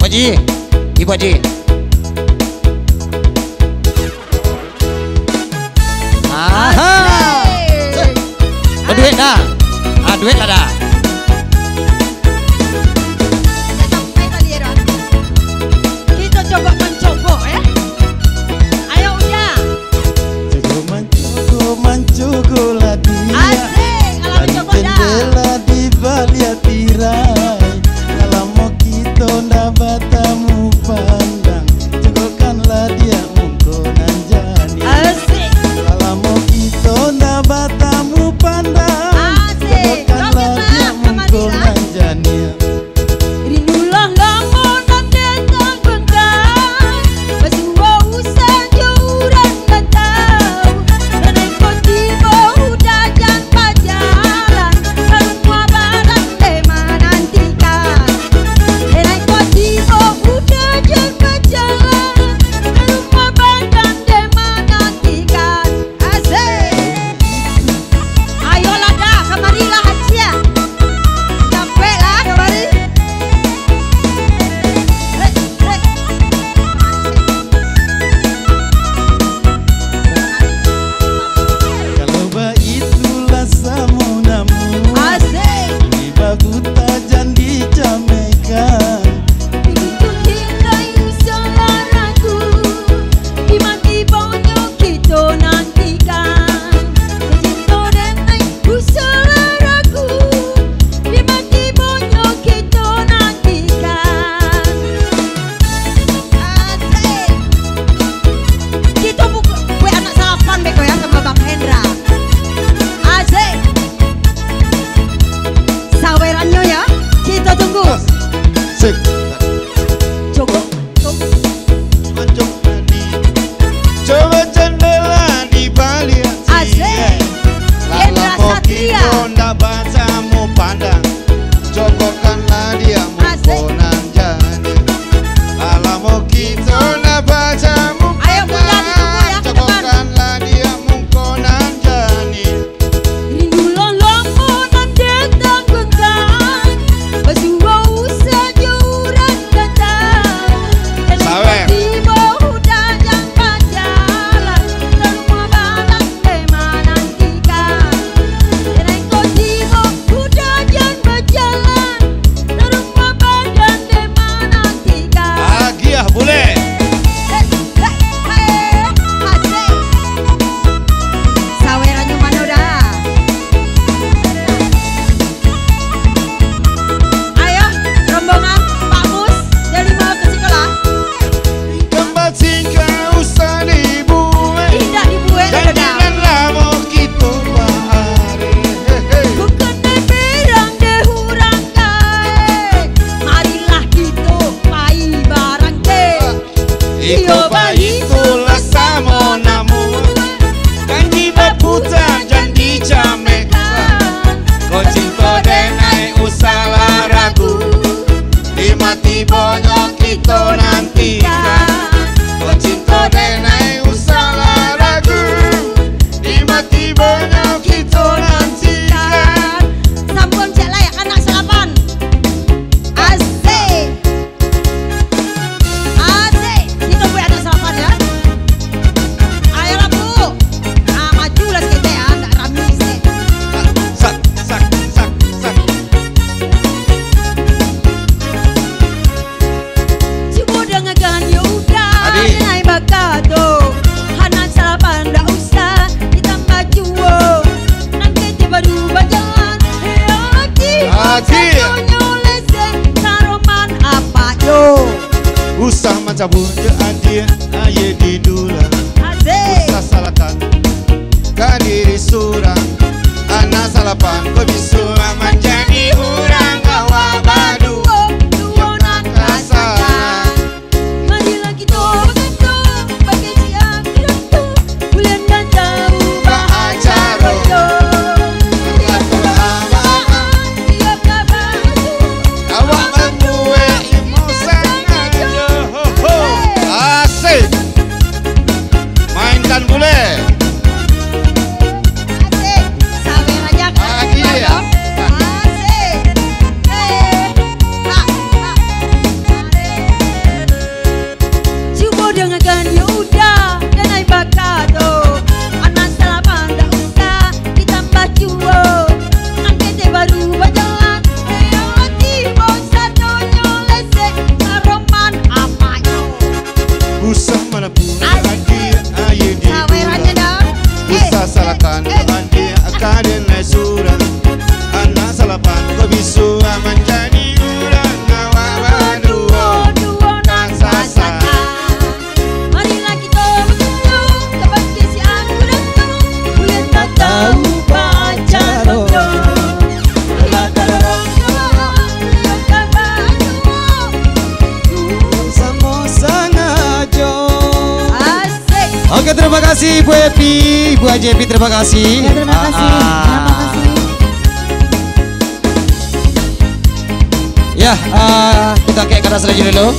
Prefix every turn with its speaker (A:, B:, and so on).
A: Haji, Ibu Haji. Aha. Duit dah. Duit lah dah.
B: Kita coba mencoba ya. Ayo udah.
C: Mencoba lah dia.
B: Asik, kalau mencoba dah.
C: Jendela di balik tirai. Kalau mau kita ndak batamu pandang. Cogokanlah dia mungkonan jani.
B: Asik.
C: Kalau mau kita ndak batamu pandang.
B: Asik.
C: Cogokanlah dia mungkonan jani.
B: Rindulah lamunan datang bengkak, bersua usah jurang gantau. Dan engkau tiba udah jangan pajalan, kalau mua barang tema nantikan. Dan engkau tiba udah jangan pajalan, kalau mua barang tema nantikan. Asik. Ayolah dah, kemarilah Hacia. Sampai lah kemari.
C: Kalau itulah samunamu.
B: Asik.
C: Di bagu tajan dicamekan.
B: Begitu hindai selaraku, di mati bonyok kita nantikan. Cinta dan naikku selaraku, di mati bonyok kita nantikan. Asik. Kita buka kue anak salapan beko ya sama Bang Hendra. Asik. Sawerannya ya, kita tunggu.
C: Sik.
B: Coba.
C: Coba jendela di balik
B: Asik. Hendra Satria.
C: ndak bacamu pandang. Cogokanlah dia mungkonan jani. Kalau mau kita ndak bacamu
B: Ayo Bunda ditunggu ya ke depan.
C: cogokanlah dia mungkonan jani.
B: Rindulah lamunan datang bengkak, bersua usah jurang gantau. Dan
C: Sawer.
B: tiba udah jangan pajalan, semua barang tema nantikan. Dan engkau tiba udah jangan berjalan, semua barang tema nantikan.
C: Agiah boleh.
B: Sawerannya mana udah? Ayo rombongan Pak Mus dari mau ke sekolah.
C: Tempat singkah usah dibuat.
B: Tidak dibuat
C: Dan
B: udah.
C: janganlah mau kita bahari.
B: Bukan berang deh hurang kae. Marilah kita pai barang ke.
C: Iko bayi itulah sama namu. Kan jiwa putar dan dicamekan. Kau cinta denai usaha ragu. Di mati bonyok kita nantikan. Kau cinta denai usaha ragu. Di mati bonyok kita nantikan.
B: Sampun cek layak anak salapan. Asik. Asik. Kita buat anak salapan ya. Ayolah Bu. Ah majulah sekejap ya, ndak rame sih.
C: Sak, sak, sak, sak.
B: Cuma dengarkan ya udah.
C: Adi.
B: Naik bakado. Anak salapan ndak usah ditambah cuo. Nanti tiba-tiba berjalan. Adi.
C: Adi.
B: Satunya lesen saroman apa yo.
C: Usah macam bunyi adik aye di dula.
B: Asik.
C: Usah salahkan kadiri surang. Anak salapan kau bisa menjadi orang kawa badu.
B: Tuonan rasakan. Marilah kita begitu bagi siang itu bulan dan tahu
C: Bahacara.
B: tiap kabar itu.
C: Awak membuat ilmu sangat ho. Asik. Mainkan boleh.
B: Asik. Sawer aja kan.
C: Lagi ya.
B: Asik.
A: terima kasih Ibu Epi, Ibu Haji Epi, terima kasih.
B: Ya, terima kasih. Terima kasih.
A: Ya, kita kayak kata selanjutnya dulu.